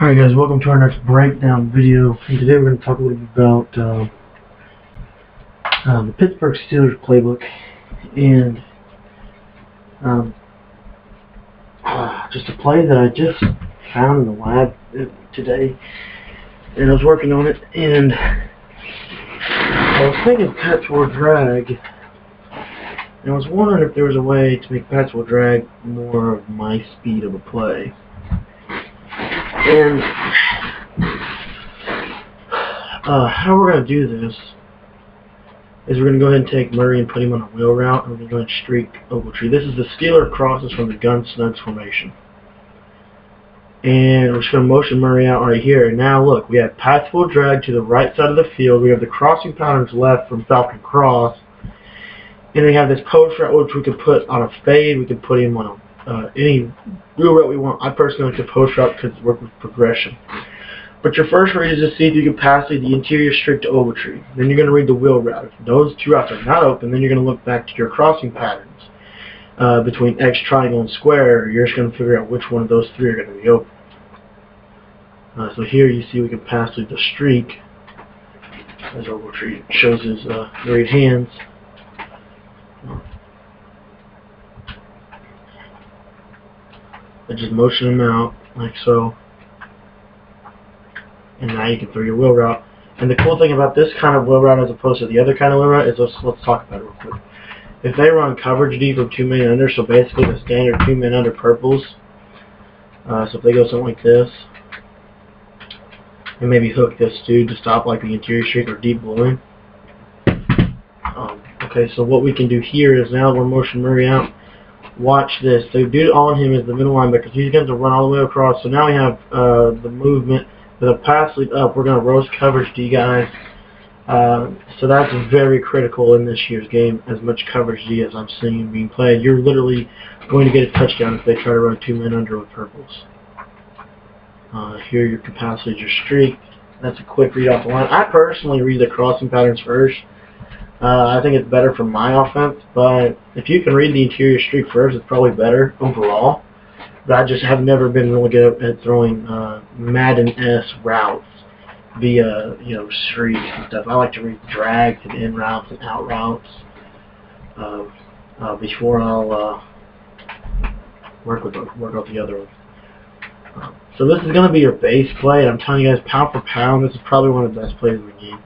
Alright guys, welcome to our next breakdown video. And today we're going to talk a little bit about the Pittsburgh Steelers playbook and just a play that I just found in the lab today, and I was working on it, and I was thinking patchwork drag, and I was wondering if there was a way to make patchwork drag more of my speed of a play. And how we're going to do this is we're going to go ahead and take Murray and put him on a wheel route, and we're going to go ahead and streak Ogletree. This is the Steeler crosses from the gun snugs formation. And we're just going to motion Murray out right here. And now look, we have patchwork drag to the right side of the field. We have the crossing patterns left from Falcon Cross. And we have this post route which we could put on a fade. We could put him on any wheel route we want. I personally like the post route because it works with progression. But your first read is to see if you can pass the interior streak to Ogletree. Then you're going to read the wheel route. If those two routes are not open, then you're going to look back to your crossing patterns between X, triangle, and square. You're just going to figure out which one of those three are going to be open. So here you see we can pass through the streak as Ogletree shows his great hands. And just motion them out like so, and now you can throw your wheel route. And the cool thing about this kind of wheel route as opposed to the other kind of wheel route is let's talk about it real quick. If they run coverage D from 2 men under, so basically the standard 2 men under purples, so if they go something like this, and maybe hook this dude to stop like the interior streak or deep blowing. Okay, so what we can do here is now we're motion Murray out. Watch this. The dude on him is the middle linebacker. He's going to run all the way across. So now we have the movement with a pass lead up. We're going to roast coverage D guys. So that's very critical in this year's game. As much coverage D as I'm seeing being played, you're literally going to get a touchdown if they try to run 2 men under with purples. Here your capacity, your streak. That's a quick read off the line. I personally read the crossing patterns first. I think it's better for my offense, but if you can read the interior streak first, it's probably better overall. But I just have never been really good at throwing Madden-esque routes via, streaks and stuff. I like to read drags and in routes and out routes before I'll work out the other ones. So this is going to be your base play, and I'm telling you guys, pound for pound, this is probably one of the best plays in the game.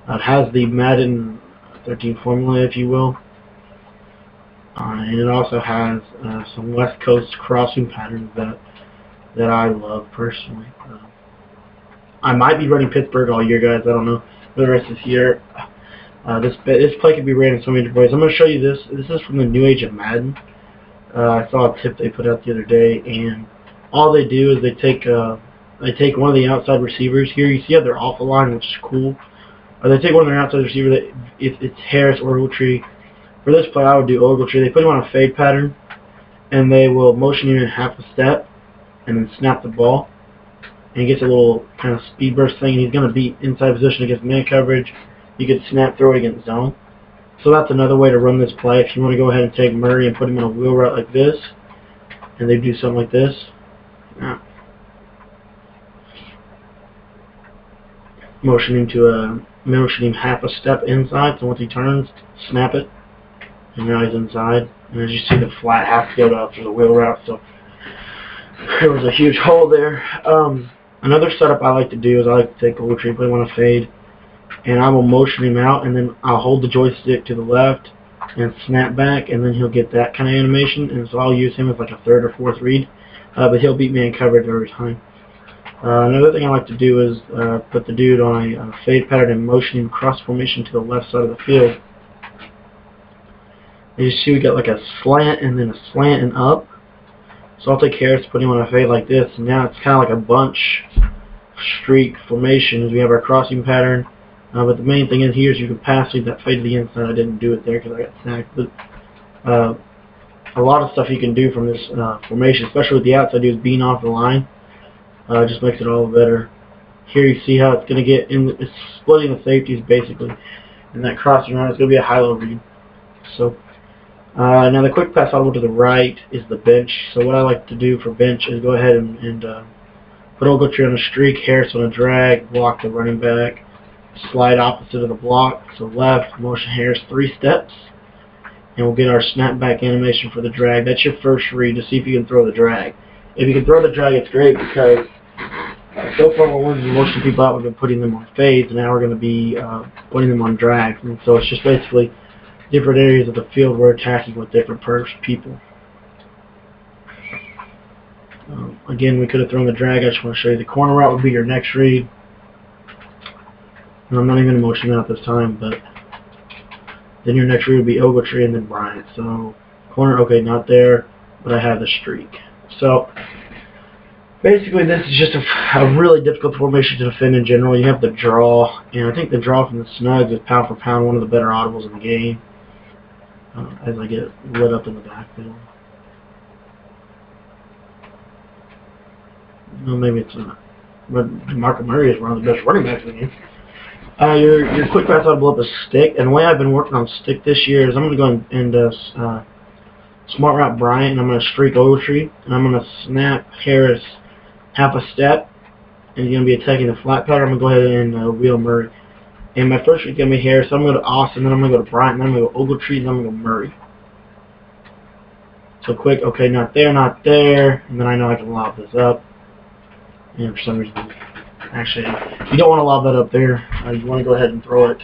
It has the Madden 13 formula, if you will, and it also has some West Coast crossing patterns that I love personally. I might be running Pittsburgh all year, guys. I don't know for the rest of this year. This play can be ran in so many different ways. I'm going to show you this. This is from the new age of Madden. I saw a tip they put out the other day, and all they do is they take one of the outside receivers. Here you see how they're off the line, which is cool. They take one of their outside receivers, if it's Harris or Ogletree. For this play, I would do Ogletree. They put him on a fade pattern, and they will motion him in half a step, and then snap the ball. And he gets a little kind of speed burst thing, and he's going to be inside position against man coverage. You could snap throw it against zone. So that's another way to run this play. If you want to go ahead and take Murray and put him on a wheel route like this, and they do something like this. Now, motion him half a step inside, so once he turns, snap it, and now he's inside. And as you see, the flat half field out through the wheel route, so there was a huge hole there. Another setup I like to do is I like to take Ogletree, put him on a fade, and I will motion him out, and then I'll hold the joystick to the left and snap back, and then he'll get that kind of animation, and so I'll use him as like a third or fourth read, but he'll beat man coverage every time. Another thing I like to do is put the dude on a fade pattern and motion him cross formation to the left side of the field. And you see we got like a slant and then a slant and up. So I'll take Harris, put him on a fade like this, and now it's kind of like a bunch streak formation as we have our crossing pattern. But the main thing in here is you can pass lead that fade to the inside. I didn't do it there because I got sacked. But a lot of stuff you can do from this formation, especially with the outside dudes being off the line. Just makes it all better. Here you see how it's going to get in. It's splitting the safeties basically, and that crossing route is going to be a high-low read. So now the quick pass audible to the right is the bench. So what I like to do for bench is go ahead and Put Ogletree on a streak, Harris on a drag, block the running back, slide opposite of the block, so left, motion Harris 3 steps, and we'll get our snapback animation for the drag. That's your first read to see if you can throw the drag. If you can throw the drag, it's great because so far when we've been motioning people out, we've been putting them on fades, and now we're going to be putting them on drags. And so it's just basically different areas of the field we're attacking with different people. Again, we could have thrown the drag. I just want to show you the corner route would be your next read. And I'm not even going to motion out this time, but then your next read would be Ogletree and then Bryant. So corner, okay, not there, but I have the streak. So basically this is just a really difficult formation to defend in general. You have the draw, and I think the draw from the Snugs is pound for pound one of the better audibles in the game. As I get lit up in the backfield. No, maybe it's not. But Marco Murray is one of the best running backs in the game. Your quick pass audible up is stick, and the way I've been working on stick this year is I'm going to go and smart route Bryant, and I'm going to streak Ogletree, and I'm going to snap Harris half a step, and he's going to be attacking the flat pattern. I'm going to go ahead and wheel Murray. And my first read is going to be Harris, so I'm going to go to Austin, then I'm going to go to Bryant, then I'm going to go Ogletree, and then I'm going to go Murray. So quick, okay, not there, and then I know I can lob this up. And for some reason, actually, you don't want to lob that up there. You want to go ahead and throw it.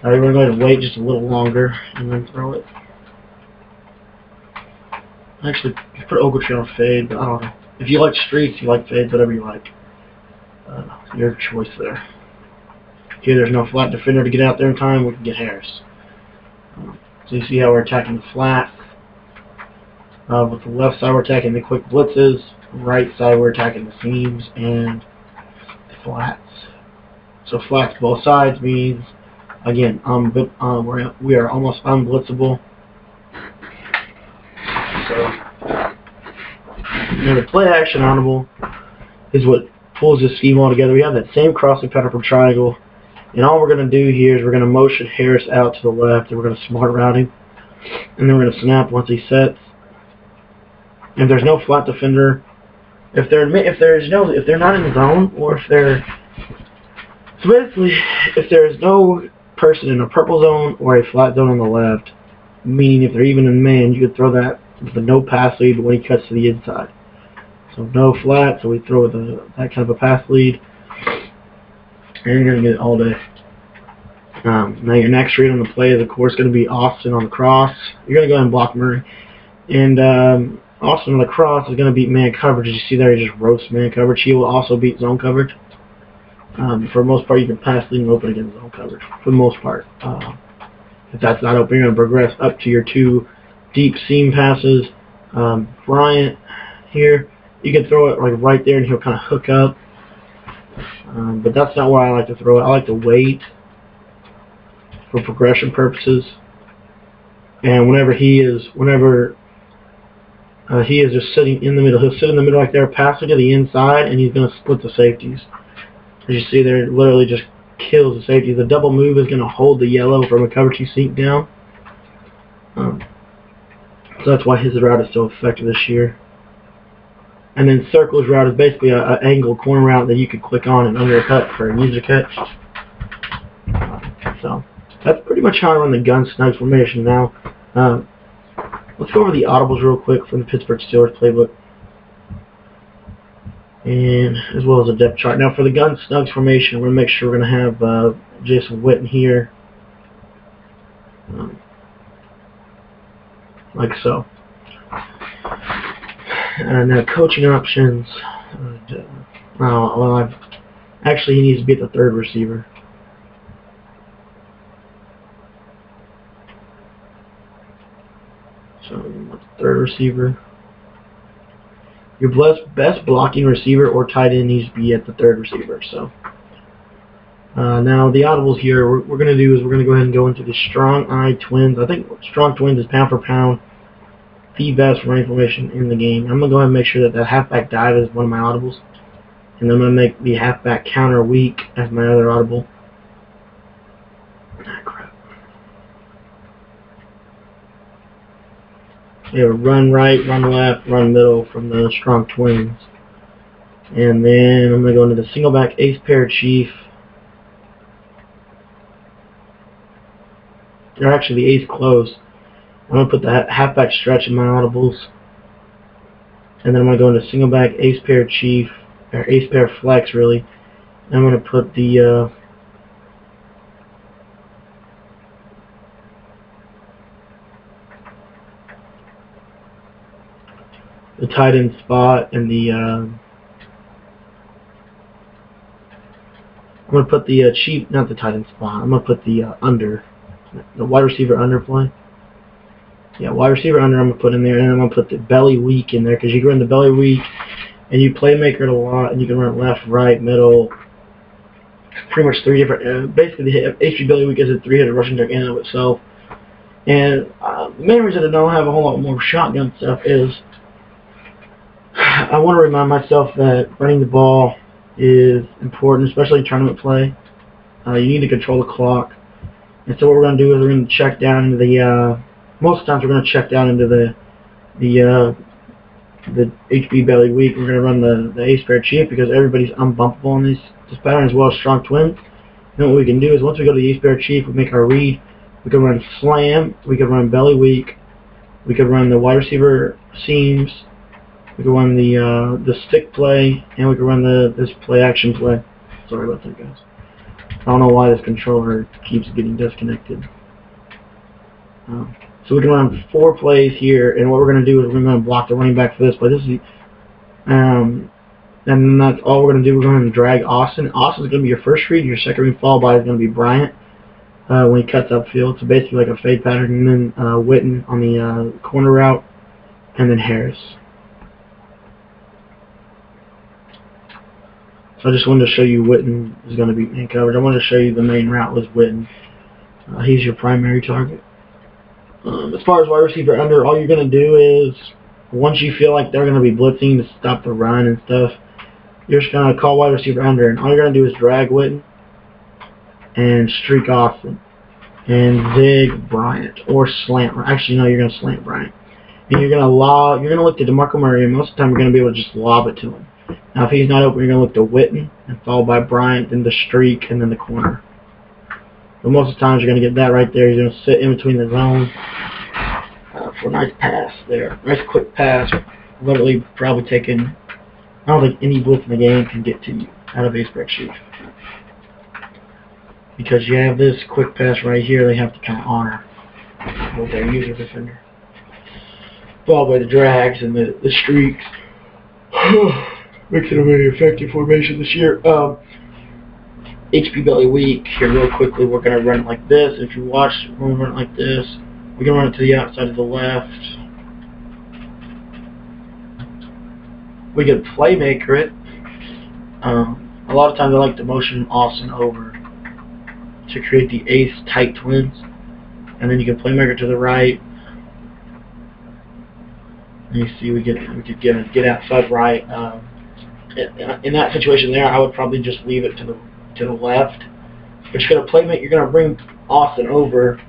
You want to go ahead and wait just a little longer and then throw it. Actually, you put Ogletree on a fade, but I don't know. If you like streaks, you like fades, whatever you like. Your choice there. Here, there's no flat defender to get out there in time. We can get Harris. So you see how we're attacking the flat. With the left side, we're attacking the quick blitzes. Right side, we're attacking the seams and the flats. So flats both sides means, again, we are almost unblitzable. So, now the play action audible is what pulls this scheme all together. We have that same crossing pattern from triangle, and all we're going to do here is we're going to motion Harris out to the left, and we're going to smart route him, and then we're going to snap once he sets. If there's no flat defender, if they're not in the zone, or if they're so basically if there's no person in a purple zone or a flat zone on the left, meaning if they're even in man, you could throw that with a no pass lead when he cuts to the inside. So no flat, so we throw with that kind of a pass lead, and you're going to get it all day. Now your next read on the play is of course going to be Austin on the cross. You're going to go ahead and block Murray, and Austin on the cross is going to beat man coverage. As you see there, he just roasts man coverage. He will also beat zone coverage. For the most part, you can pass lead and open against zone coverage. For the most part. If that's not open, you're going to progress up to your 2 deep seam passes. Bryant here, you can throw it like right there and he'll kind of hook up. But that's not where I like to throw it. I like to wait for progression purposes. And whenever he is just sitting in the middle. He'll sit in the middle right there, pass it to the inside, and he's going to split the safeties. As you see there, it literally just kills the safety. The double move is going to hold the yellow from a cover 2 sink down. So that's why his route is so effective this year. And then Circle's route is basically an angle corner route that you can click on and undercut for an easier catch. So that's pretty much how I run the gun snug formation now. Let's go over the audibles real quick from the Pittsburgh Steelers playbook, and as well as a depth chart. Now for the gun snugs formation, we're going to make sure we're going to have Jason Witten here, like so. And now coaching options. Well, actually he needs to be at the 3rd receiver. So, 3rd receiver. Your best blocking receiver or tight end needs to be at the 3rd receiver. So, now the audibles here, we're going to do is we're going to go ahead and go into the strong eye twins. I think strong twins is pound for pound the best running formation in the game. I'm going to go ahead and make sure that halfback dive is one of my audibles, and I'm going to make the halfback counter weak as my other audible. You have run right, run left, run middle from the strong twins. And then I'm going to go into the single back ace pair chief. Or actually the ace close. I'm going to put the halfback stretch in my audibles. And then I'm going to go into single back ace pair chief, or ace pair flex really. And I'm going to put the tight end spot and the I'm going to put the cheap, not the tight end spot, I'm going to put the the wide receiver under play. Yeah, wide receiver under I'm going to put in there, and I'm going to put the belly weak in there, because you can run the belly weak, and you playmaker it a lot, and you can run left, right, middle, pretty much 3 different, basically the HP belly weak is a 3-headed rushing attack in and of itself. And the main reason I don't have a whole lot more shotgun stuff is I want to remind myself that running the ball is important, especially in tournament play. You need to control the clock. And so what we're going to do is we're going to check down into the, most times we're going to check down into the HB belly weak. We're going to run the ace pair chief because everybody's unbumpable in this pattern, as well as strong twins. Then what we can do is once we go to the ace pair chief, we make our read. We can run slam, we can run belly weak, we can run the wide receiver seams, we can run the stick play, and we can run this play action play. Sorry about that, guys. I don't know why this controller keeps getting disconnected. So we can run 4 plays here, and what we're going to do is we're going to block the running back for this play. This is and then that's all we're going to do. We're going to drag Austin. Austin's going to be your first read. Your second read followed by is going to be Bryant when he cuts upfield. So basically like a fade pattern, and then Witten on the corner route, and then Harris. So I just wanted to show you Witten is going to be in coverage. I wanted to show you the main route was Witten. He's your primary target. As far as wide receiver under, all you're going to do is, once you feel like they're going to be blitzing to stop the run and stuff, you're just going to call wide receiver under, and all you're going to do is drag Witten and streak Austin and zig Bryant or slant. Actually, no, you're going to slant Bryant. And you're going to look to DeMarco Murray, and most of the time you're going to be able to just lob it to him. Now, if he's not open, you're going to look to Witten and followed by Bryant, then the streak, and then the corner. But most of the times you're going to get that right there. He's going to sit in between the zones for a nice pass there. Nice quick pass. Literally probably taking, I don't think any blitz in the game can get to you out of a spreadsheet. Because you have this quick pass right here, they have to kind of honor with their user defender. Followed by the drags and the streaks. Makes it a very effective formation this year. HP belly weak. Here real quickly, we're going to run it like this. If you watch, when we run it like this, we're going to run it to the outside of the left. We can playmaker it. A lot of times I like to motion Austin over to create the ace tight twins. And then you can playmaker to the right. And you see we could get outside right. In that situation there, I would probably just leave it to the left. But you're going to playmate. You're going to bring Austin over,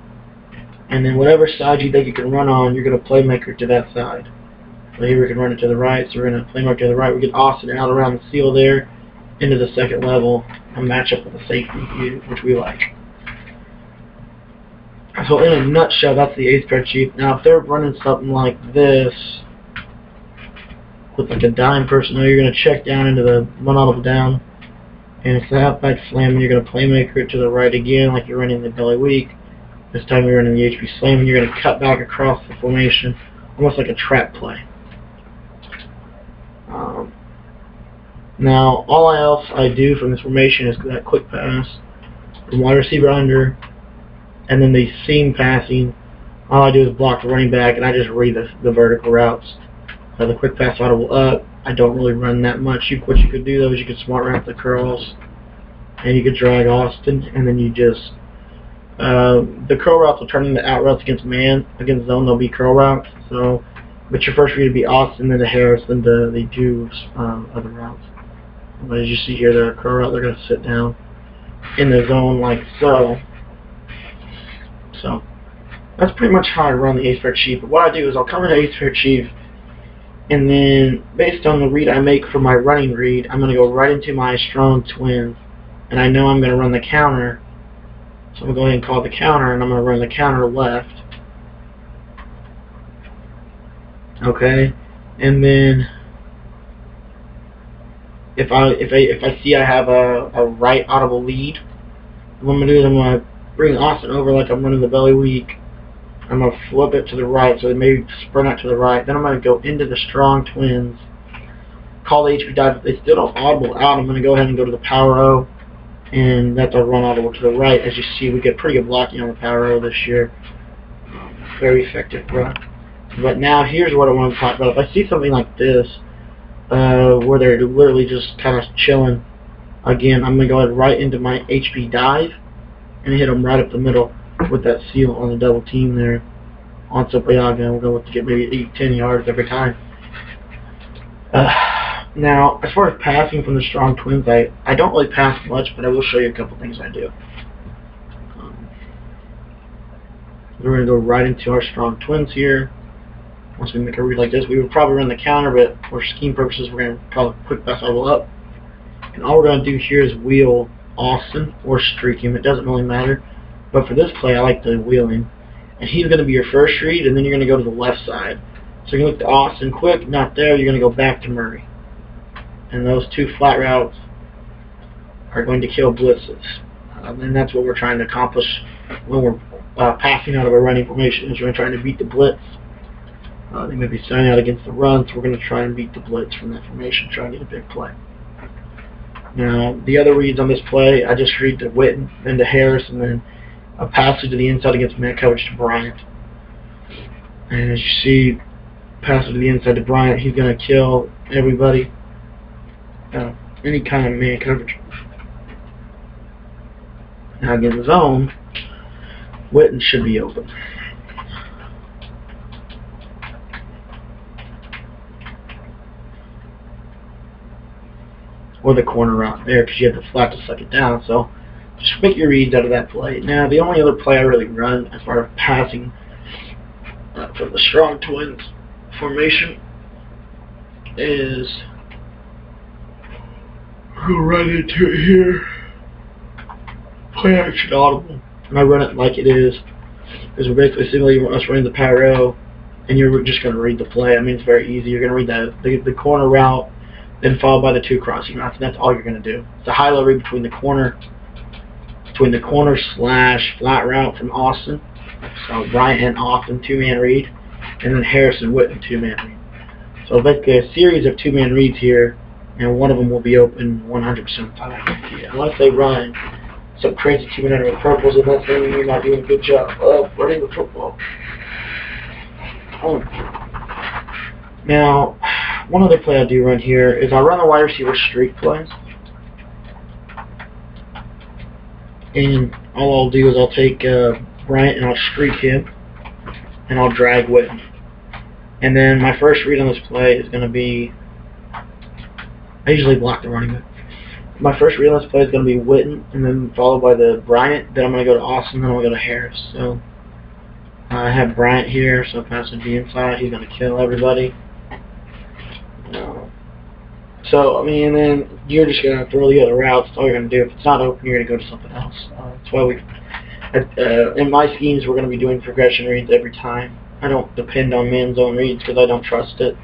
and then whatever side you think you can run on, you're going to playmaker to that side. So here we can run it to the right. So we're going to playmaker to the right. We get Austin out around the seal there, into the second level, and match up with a safety, which we like. So in a nutshell, that's the ace pair chief. Now, if they're running something like this, with like a dime personnel, you're going to check down into the one audible down, and it's the halfback slam, and you're going to playmaker it to the right again, like you're running the belly weak. This time you're running the HP slam, and you're going to cut back across the formation, almost like a trap play. Now, all else I do from this formation is that quick pass from wide receiver under, and then the seam passing. All I do is block the running back, and I just read the vertical routes. The quick pass audible up, I don't really run that much. What you could do though is you could smart route the curls, and you could drag Austin, and then you just the curl routes will turn into out routes against man. Against zone, they'll be curl routes. So, but your first read would be Austin, then to Harris, then to the two other routes. But as you see here, they're a curl route. They're going to sit down in the zone like so. So that's pretty much how I run the ace pair chief. But what I do is I'll come into ace pair chief, And then, based on the read I make for my running read, I'm going to go right into my strong twins. And I know I'm going to run the counter, so I'm going to go ahead and call the counter, and I'm going to run the counter left. Okay, and then if I see I have a right audible lead, what I'm going to do is I'm going to bring Austin over like I'm running the belly weak. I'm going to flip it to the right, so it may sprint out to the right. Then I'm going to go into the strong twins, call the HP dive. If they still don't audible out, I'm going to go ahead and go to the power O, and that's our run audible to the right. As you see, we get pretty good blocking on the power O this year. Very effective run. But now here's what I want to talk about. If I see something like this, where they're literally just kind of chilling, again, I'm going to go ahead right into my HP dive and hit them right up the middle with that seal on the double team there on Sopayaga. We're going to get maybe 8-10 yards every time. Now, as far as passing from the strong twins, I don't really pass much, but I will show you a couple things I do. We're going to go right into our strong twins here. Once we make a read like this, we would probably run the counter, but for scheme purposes, we're going to call it quick pass audible up. And all we're going to do here is wheel Austin or streak him. It doesn't really matter. But for this play, I like the wheeling. And he's going to be your first read, and then you're going to go to the left side. So you're going to look to Austin quick, not there, you're going to go back to Murray. And those two flat routes are going to kill blitzes. And that's what we're trying to accomplish when we're passing out of a running formation, is we're trying to beat the blitz. They may be starting out against the run, so we're going to try and beat the blitz from that formation, try and get a big play. Now, the other reads on this play, I just read to Witten, then to Harris, and then a passage to the inside against man coverage to Bryant. And as you see, passage to the inside to Bryant, he's going to kill everybody. Any kind of man coverage. Now against the zone, Witten should be open. Or the corner route there, because you have the flat to suck it down. So just make your reads out of that play. Now, the only other play I really run as far as passing from the strong twins formation is go right into it here. Play action audible. And I run it like it is, because we're basically simulating us running the power O, and you're just going to read the play. I mean, it's very easy. You're going to read the corner route, then followed by the two crossing routes, and that's all you're going to do. It's a high-low read between the corner slash flat route from Austin. So Bryant and Austin, two-man read, and then Harris and Witten, two-man read. So basically a series of two-man reads here, and one of them will be open 100% of the time. Unless they run some crazy two-man with purples, and that's when you're not doing a good job of running the football. Now, one other play I do run here is I run the wide receiver streak plays. And all I'll do is I'll take Bryant and I'll streak him, and I'll drag Witten. And then my first read on this play is going to be, I usually block the running back. My first read on this play is going to be Witten, and then followed by the Bryant. Then I'm going to go to Austin, then I'm going to go to Harris. So I have Bryant here, so pass would be inside. He's going to kill everybody. So, I mean, and then you're just going to throw the other routes. That's all you're going to do. If it's not open, you're going to go to something else. That's why in my schemes, we're going to be doing progression reads every time. I don't depend on man zone reads because I don't trust it.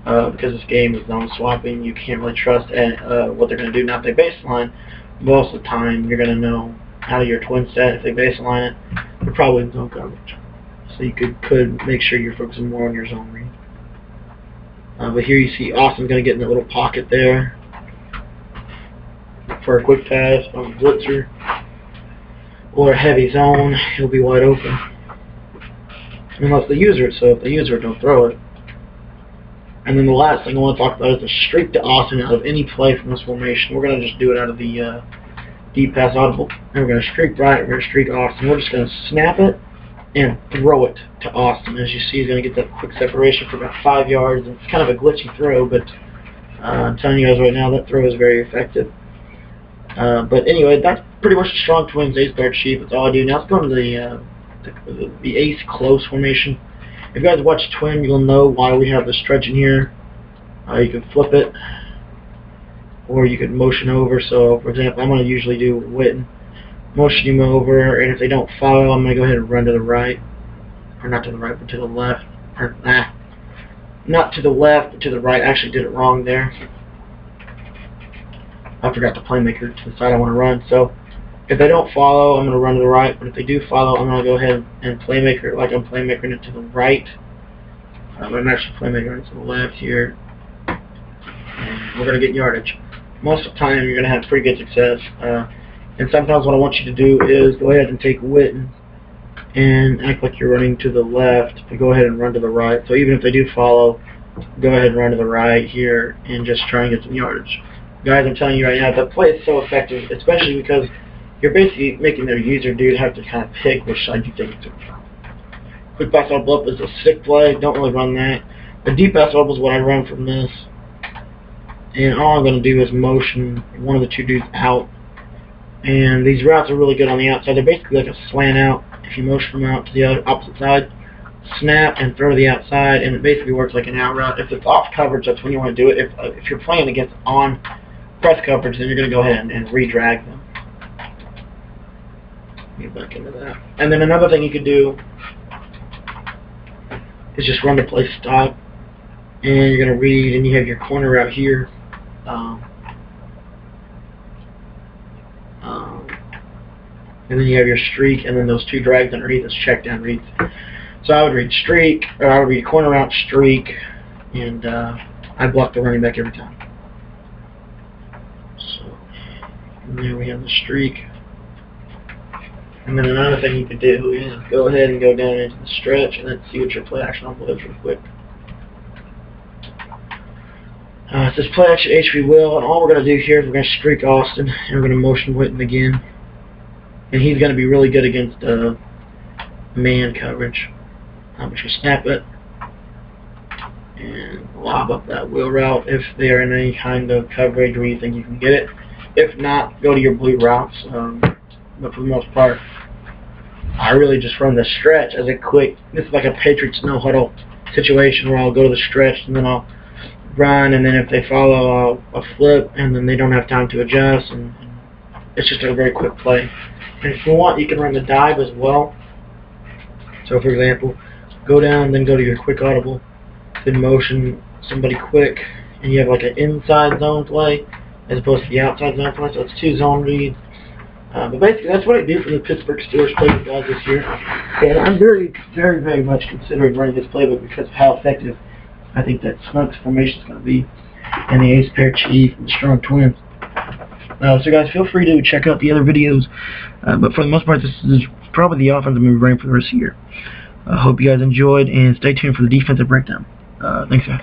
Because this game is zone swapping, you can't really trust what they're going to do. Now, if they baseline, most of the time, you're going to know how your twin set. If they baseline it, they're probably in zone coverage. So you could make sure you're focusing more on your zone read. But here you see Austin's going to get in the little pocket there for a quick pass on a blitzer or a heavy zone. He'll be wide open unless they use it. So if they use it, don't throw it. And then the last thing I want to talk about is a streak to Austin out of any play from this formation. We're going to just do it out of the deep pass audible. And we're going to streak Bryant. We're going to streak Austin. We're just going to snap it and throw it to Austin. As you see, he's going to get that quick separation for about 5 yards. It's kind of a glitchy throw, but I'm telling you guys right now, that throw is very effective. But anyway, that's pretty much the strong twins ace guard sheet. That's all I do. Now let's go to the ace close formation. If you guys watch Twin, you'll know why we have the stretch in here. You can flip it, or you could motion over. So, for example, I'm going to usually do Witten, motion him over, and if they don't follow, I'm going to go ahead and run to the right, or not to the right, but to the left, or not to the left, but to the right. I actually did it wrong there. I forgot the playmaker to the side I want to run. So, if they don't follow, I'm going to run to the right, but if they do follow, I'm going to go ahead and playmaker it like I'm playmakering it to the right. I'm actually playmakering it to the left here. And we're going to get yardage. Most of the time, you're going to have pretty good success. And sometimes what I want you to do is go ahead and take Witten and act like you're running to the left, but go ahead and run to the right. So even if they do follow, go ahead and run to the right here and just try and get some yardage. Guys, I'm telling you right now, that play is so effective, especially because you're basically making their user dude have to kind of pick which side you think it's going to go. Quick pass audible up is a sick play. Don't really run that. The deep pass audible is what I run from this. And all I'm going to do is motion one of the two dudes out. And these routes are really good on the outside. They're basically like a slant out. If you motion them out to the opposite side, snap and throw to the outside, and it basically works like an out route. If it's off coverage, that's when you want to do it. If you're playing against on press coverage, then you're going to go ahead and re-drag them. Get back into that. And then another thing you could do is just run the play stop, and you're going to read, and you have your corner route here. And then you have your streak, and then those two drags underneath is check down reads. So I would read streak, or I would read corner route, streak, and I block the running back every time. So, and there we have the streak. And then another thing you could do is go ahead and go down into the stretch, and then see what your play action envelope is real quick. It says play action HV Will, and all we're going to do here is we're going to streak Austin, and we're going to motion Witten again. And he's going to be really good against man coverage. I'm just going to snap it and lob up that wheel route if they are in any kind of coverage where you think you can get it. If not, go to your blue routes. But for the most part, I really just run the stretch as a quick, this is like a Patriots no huddle situation where I'll go to the stretch and then I'll run, and then if they follow, I'll flip, and then they don't have time to adjust, and it's just a very quick play. And if you want, you can run the dive as well. So for example, go down, then go to your quick audible, then motion somebody quick, and you have like an inside zone play as opposed to the outside zone play, so it's two zone reads. But basically, that's what I do for the Pittsburgh Steelers playbook guys this year. And I'm very much considering running this playbook because of how effective I think that Snugs formation is going to be, and the ace pair chief and the strong twins. So guys, feel free to check out the other videos. But for the most part, this is probably the offense I'm going to be running for the rest of the year. I hope you guys enjoyed, and stay tuned for the defensive breakdown. Thanks, guys.